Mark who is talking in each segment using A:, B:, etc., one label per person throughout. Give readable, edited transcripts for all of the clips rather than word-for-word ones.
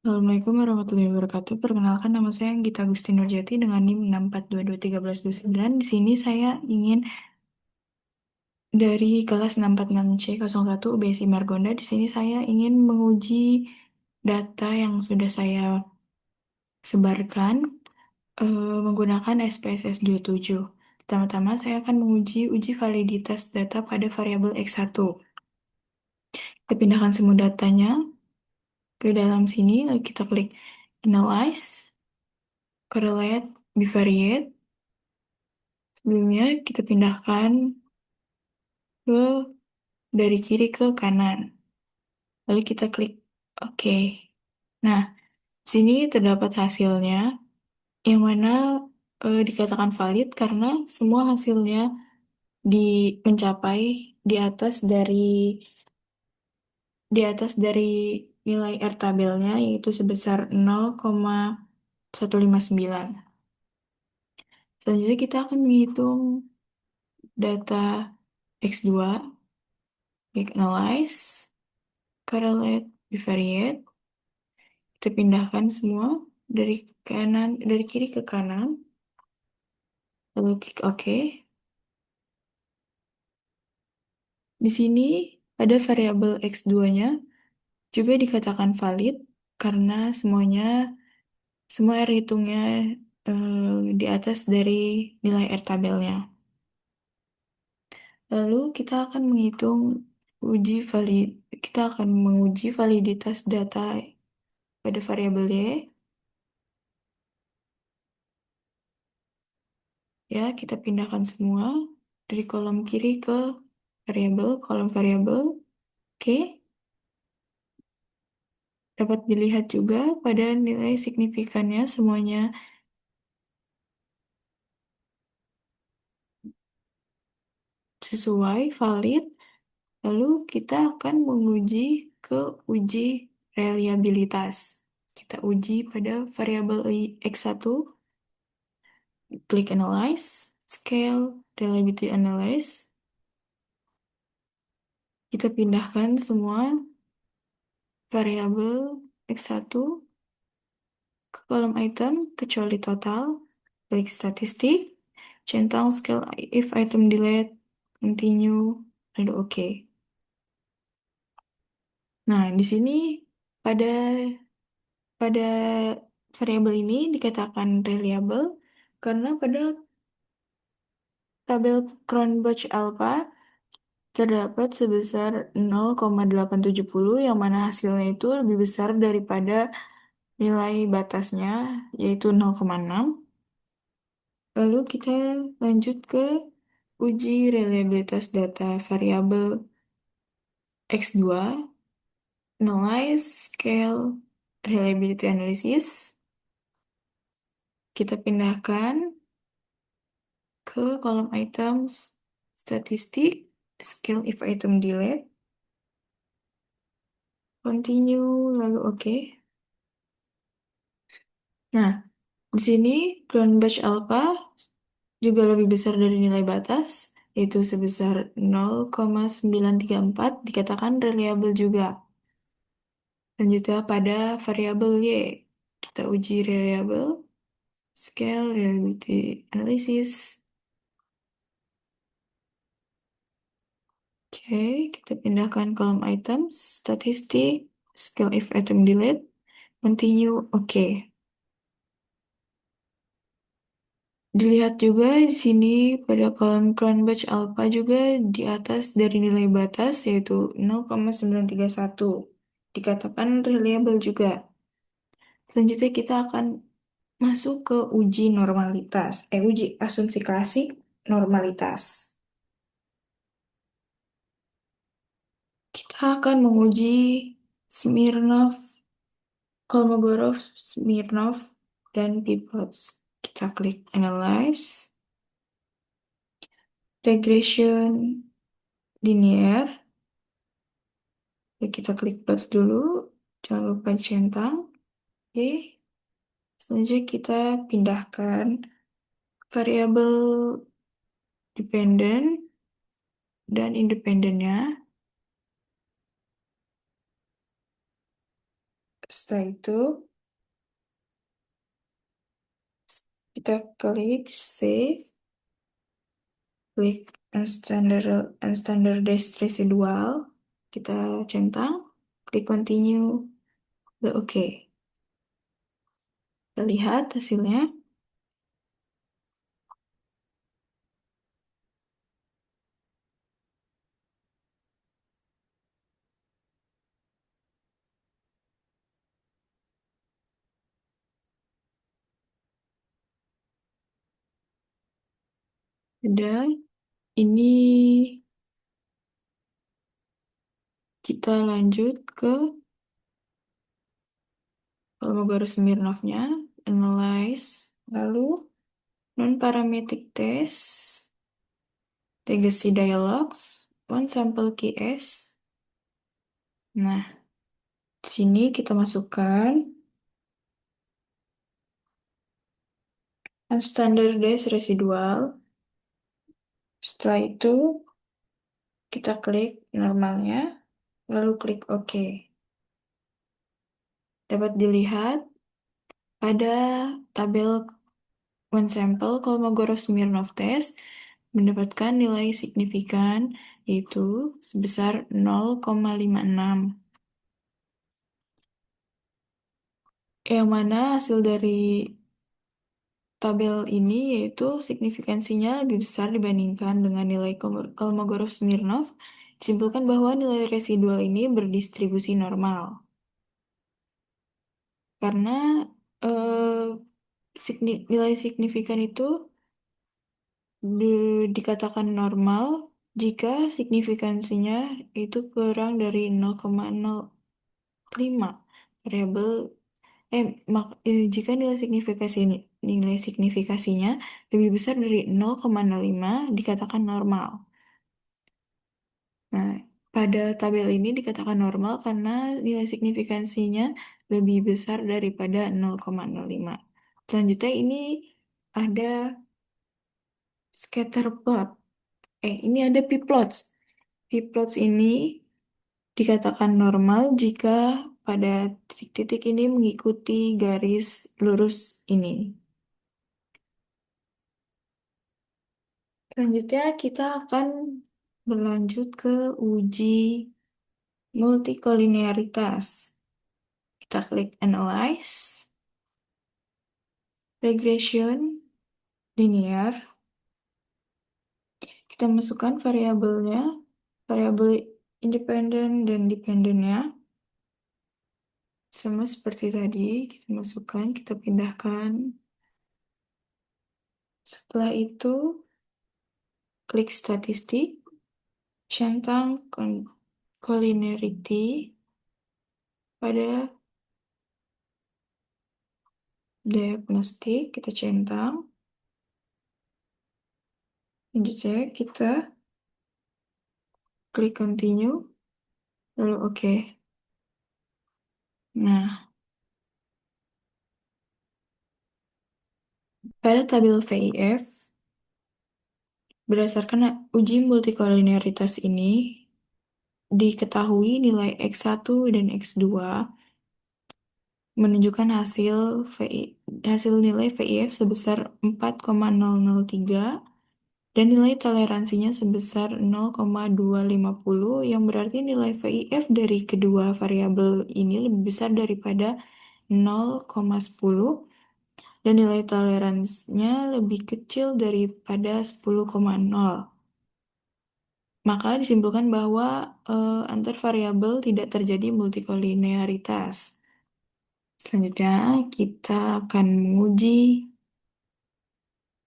A: Assalamualaikum warahmatullahi wabarakatuh. Perkenalkan nama saya Gita Gusti Nurjati dengan NIM 642231129. Di sini saya ingin dari kelas 646C01 UBSI Margonda. Di sini saya ingin menguji data yang sudah saya sebarkan menggunakan SPSS 27. Pertama-tama saya akan menguji uji validitas data pada variabel X1. Kita pindahkan semua datanya ke dalam sini, lalu kita klik Analyze, Correlate, Bivariate. Sebelumnya kita pindahkan ke dari kiri ke kanan. Lalu kita klik OK. Nah, sini terdapat hasilnya yang mana dikatakan valid karena semua hasilnya di mencapai di atas dari di atas dari nilai R tabelnya yaitu sebesar 0,159. Selanjutnya kita akan menghitung data X2, klik Analyze, Correlate, Bivariate. Kita pindahkan semua dari dari kiri ke kanan, lalu klik OK. Di sini ada variabel X2-nya juga dikatakan valid karena semua R hitungnya di atas dari nilai R tabelnya. Lalu kita akan menguji validitas data pada variabel Y. Ya, kita pindahkan semua dari kolom kiri ke kolom variabel. Oke, dapat dilihat juga pada nilai signifikannya semuanya sesuai, valid. Lalu kita akan menguji ke uji reliabilitas. Kita uji pada variabel X1, klik Analyze, Scale, Reliability Analyze. Kita pindahkan semua variabel X1 ke kolom item kecuali total, klik statistik, centang scale if item delete, continue, lalu OK. Nah, di sini pada pada variabel ini dikatakan reliable karena pada tabel Cronbach alpha terdapat sebesar 0,870 yang mana hasilnya itu lebih besar daripada nilai batasnya yaitu 0,6. Lalu kita lanjut ke uji reliabilitas data variabel X2, Analyze, Scale, Reliability Analysis. Kita pindahkan ke kolom items, statistik, Scale if item delete, continue, lalu OK. Nah, di sini ground batch alpha juga lebih besar dari nilai batas, yaitu sebesar 0,934, dikatakan reliable juga. Selanjutnya pada variabel Y, kita uji reliable, scale, reliability analysis. Oke, kita pindahkan kolom items, statistik, scale if item delete, continue, oke. Dilihat juga di sini pada kolom Cronbach alpha juga di atas dari nilai batas yaitu 0,931. Dikatakan reliable juga. Selanjutnya kita akan masuk ke uji normalitas, uji asumsi klasik normalitas. Kita akan menguji Smirnov, Kolmogorov, Smirnov, dan Peabots. Kita klik Analyze, Regression Linear. Ya, kita klik plus dulu, jangan lupa centang. Oke, selanjutnya kita pindahkan variabel dependent dan independennya. Setelah itu kita klik save, klik unstandardized residual, kita centang, klik continue, udah oke. Kita lihat hasilnya. Udah, ini kita lanjut ke Kolmogorov-Smirnovnya, analyze, lalu non-parametric test, legacy dialogs, one sample QS. Nah, di sini kita masukkan unstandardized residual. Setelah itu, kita klik normalnya, lalu klik OK. Dapat dilihat pada tabel one sample Kolmogorov-Smirnov test mendapatkan nilai signifikan yaitu sebesar 0,56. Yang mana hasil dari tabel ini yaitu signifikansinya lebih besar dibandingkan dengan nilai Kolmogorov-Smirnov. Disimpulkan bahwa nilai residual ini berdistribusi normal. Karena nilai signifikan itu dikatakan normal jika signifikansinya itu kurang dari 0,05 variabel jika nilai signifikasinya lebih besar dari 0,05 dikatakan normal. Nah, pada tabel ini dikatakan normal karena nilai signifikansinya lebih besar daripada 0,05. Selanjutnya ini ada scatter plot. Ini ada p-plots. P-plots ini dikatakan normal jika pada titik-titik ini mengikuti garis lurus ini. Selanjutnya kita akan berlanjut ke uji multikolinearitas. Kita klik Analyze, Regression, Linear. Kita masukkan variabelnya, variabel independen dan dependennya. Sama seperti tadi, kita masukkan, kita pindahkan. Setelah itu, klik statistik, centang collinearity pada diagnostik, kita centang. Selanjutnya kita klik continue, lalu oke. Nah, pada tabel VIF, berdasarkan uji multikolinearitas ini, diketahui nilai X1 dan X2 menunjukkan hasil nilai VIF sebesar 4,003 dan nilai toleransinya sebesar 0,250 yang berarti nilai VIF dari kedua variabel ini lebih besar daripada 0,10 dan nilai toleransinya lebih kecil daripada 10,0. Maka disimpulkan bahwa antar variabel tidak terjadi multikolinearitas. Selanjutnya kita akan menguji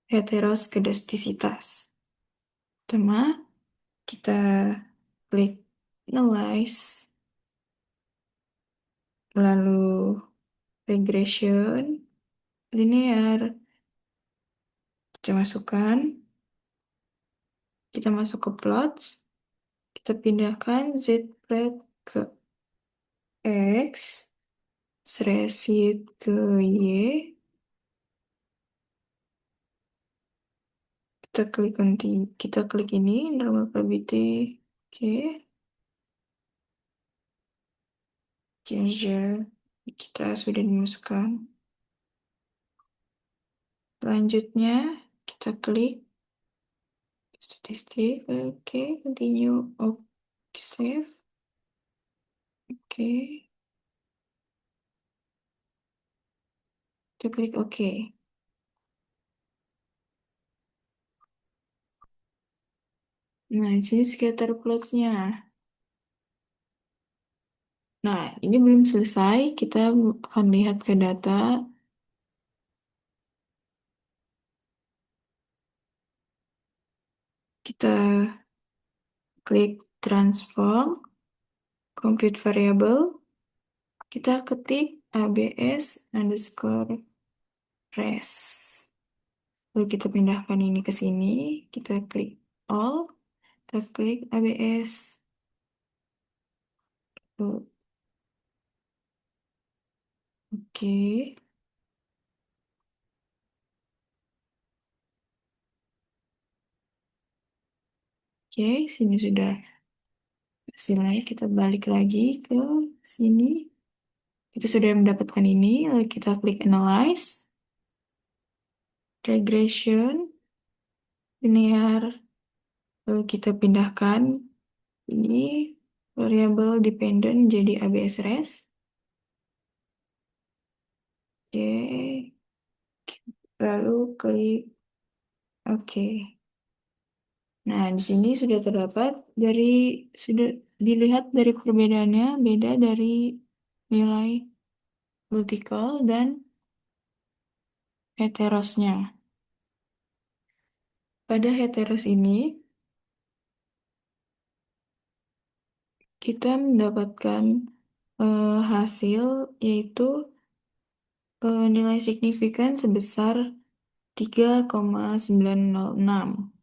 A: heteroskedastisitas. Pertama, kita klik Analyze, lalu Regression, Linear, kita masukkan, kita masuk ke Plots, kita pindahkan Z-plot ke X, Sresit ke Y, kita klik ini, normal probability, oke, change Kita sudah dimasukkan. Selanjutnya, kita klik statistik. Oke, continue. Oke, save. Oke, kita klik oke. Nah, di sini scatter plots-nya. Nah, ini belum selesai. Kita akan lihat ke data. Kita klik transform, compute variable. Kita ketik abs underscore res. Lalu kita pindahkan ini ke sini. Kita klik all. Kita klik abs. Oke. Oke, sini sudah hasilnya. Kita balik lagi ke sini. Kita sudah mendapatkan ini. Lalu kita klik analyze, regression, linear. Lalu kita pindahkan ini variable dependent jadi ABS res. Oke. Lalu klik oke. Nah, di sini sudah terdapat dari sudah dilihat dari perbedaannya beda dari nilai vertikal dan heterosnya. Pada heteros ini kita mendapatkan hasil yaitu nilai signifikan sebesar 3,906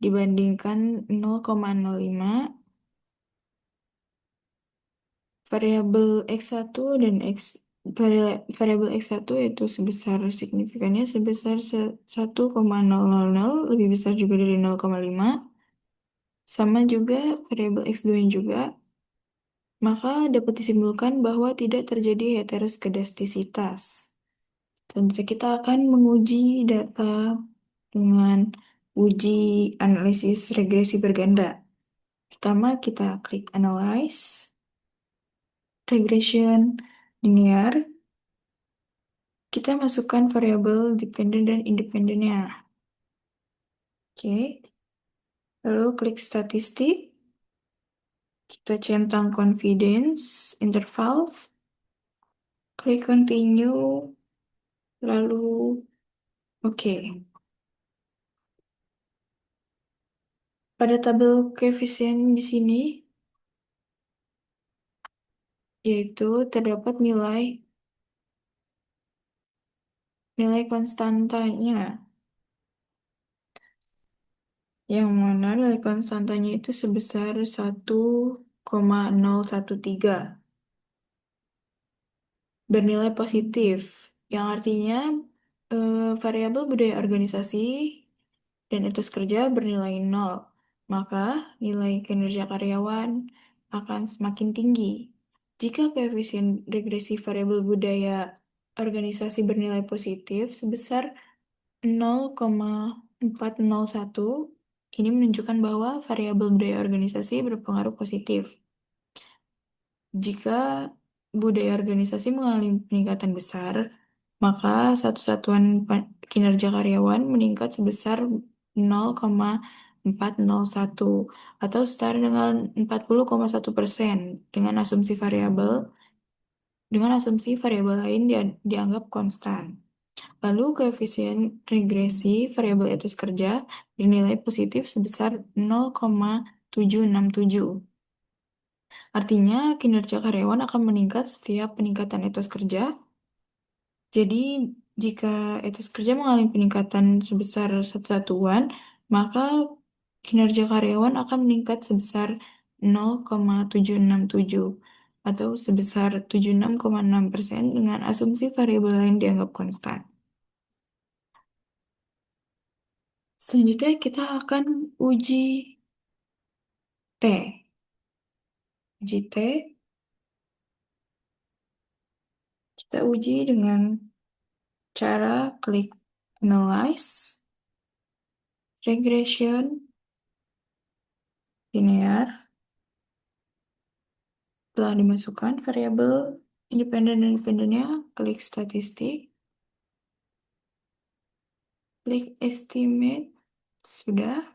A: dibandingkan 0,05. Variabel X1 dan variabel X1 yaitu sebesar signifikannya sebesar 1,000, lebih besar juga dari 0,5. Sama juga variabel X2 yang juga, maka dapat disimpulkan bahwa tidak terjadi heteroskedastisitas. Selanjutnya kita akan menguji data dengan uji analisis regresi berganda. Pertama kita klik analyze, regression, linear. Kita masukkan variabel dependent dan independennya. Oke. Lalu klik statistik. Kita centang confidence intervals. Klik continue. Lalu oke. Pada tabel koefisien di sini yaitu terdapat nilai nilai konstantanya. Yang mana nilai konstantanya itu sebesar 1,013 bernilai positif, yang artinya variabel budaya organisasi dan etos kerja bernilai 0, maka nilai kinerja karyawan akan semakin tinggi. Jika koefisien regresi variabel budaya organisasi bernilai positif sebesar 0,401, ini menunjukkan bahwa variabel budaya organisasi berpengaruh positif. Jika budaya organisasi mengalami peningkatan besar, maka satu satuan kinerja karyawan meningkat sebesar 0,401 atau setara dengan 40,1% dengan asumsi variabel lain dianggap konstan. Lalu koefisien regresi variabel etos kerja dinilai positif sebesar 0,767. Artinya, kinerja karyawan akan meningkat setiap peningkatan etos kerja. Jadi, jika etos kerja mengalami peningkatan sebesar satu satuan, maka kinerja karyawan akan meningkat sebesar 0,767 atau sebesar 76,6% dengan asumsi variabel lain dianggap konstan. Selanjutnya kita akan uji T. Uji T Kita uji dengan cara klik analyze, regression, linear. Telah dimasukkan variabel independen dan independennya, klik statistik, klik estimate, sudah.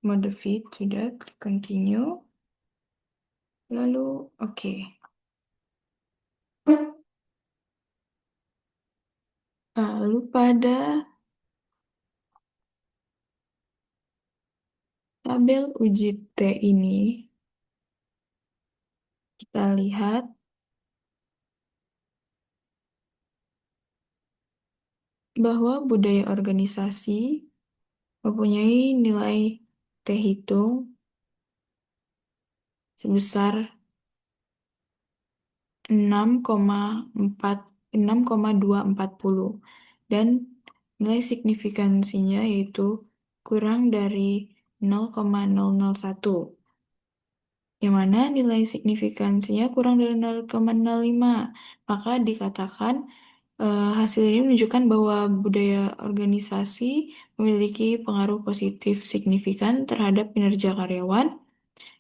A: Mode fit, sudah. Klik continue. Lalu, oke. Lalu pada tabel uji T ini, kita lihat bahwa budaya organisasi mempunyai nilai T hitung sebesar 6,4 6,240 dan nilai signifikansinya yaitu kurang dari 0,001, yang mana nilai signifikansinya kurang dari 0,05, maka dikatakan hasil ini menunjukkan bahwa budaya organisasi memiliki pengaruh positif signifikan terhadap kinerja karyawan,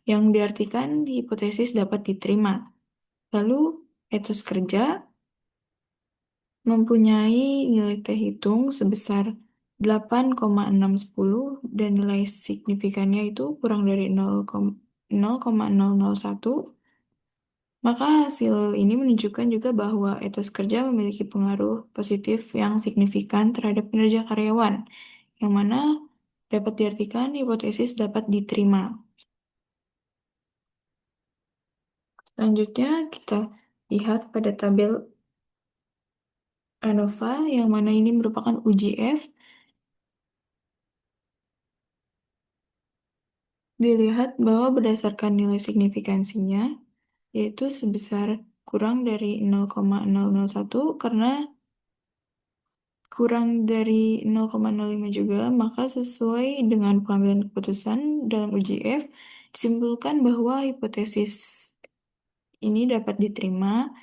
A: yang diartikan hipotesis dapat diterima. Lalu, etos kerja mempunyai nilai T hitung sebesar 8,610 dan nilai signifikannya itu kurang dari 0,001. Maka hasil ini menunjukkan juga bahwa etos kerja memiliki pengaruh positif yang signifikan terhadap kinerja karyawan, yang mana dapat diartikan hipotesis dapat diterima. Selanjutnya kita lihat pada tabel ANOVA, yang mana ini merupakan uji F. Dilihat bahwa berdasarkan nilai signifikansinya, yaitu sebesar kurang dari 0,001, karena kurang dari 0,05 juga, maka sesuai dengan pengambilan keputusan dalam uji F, disimpulkan bahwa hipotesis ini dapat diterima.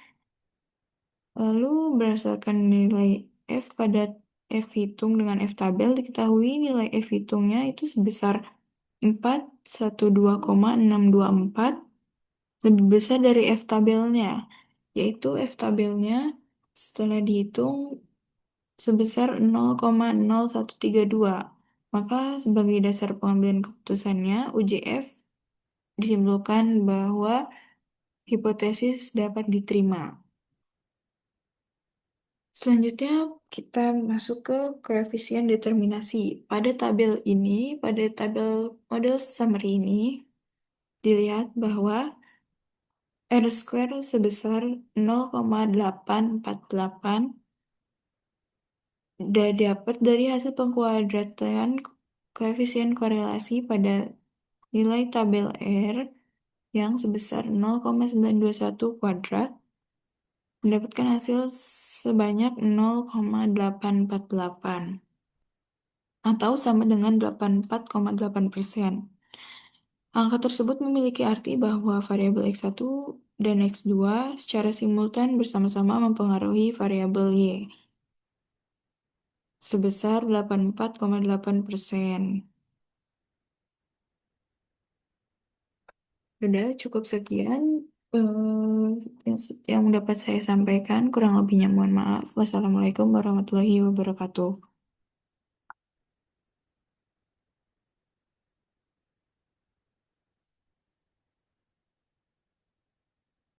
A: Lalu berdasarkan nilai F pada F hitung dengan F tabel, diketahui nilai F hitungnya itu sebesar 412,624, lebih besar dari F tabelnya, yaitu F tabelnya setelah dihitung sebesar 0,0132. Maka sebagai dasar pengambilan keputusannya, UJF disimpulkan bahwa hipotesis dapat diterima. Selanjutnya, kita masuk ke koefisien determinasi. Pada tabel ini, pada tabel model summary ini, dilihat bahwa R square sebesar 0,848 dapat dari hasil pengkuadratan koefisien korelasi pada nilai tabel R yang sebesar 0,921 kuadrat, mendapatkan hasil sebanyak 0,848 atau sama dengan 84,8%. Angka tersebut memiliki arti bahwa variabel X1 dan X2 secara simultan bersama-sama mempengaruhi variabel Y sebesar 84,8%. Sudah cukup sekian yang dapat saya sampaikan. Kurang lebihnya mohon maaf. Wassalamualaikum warahmatullahi wabarakatuh.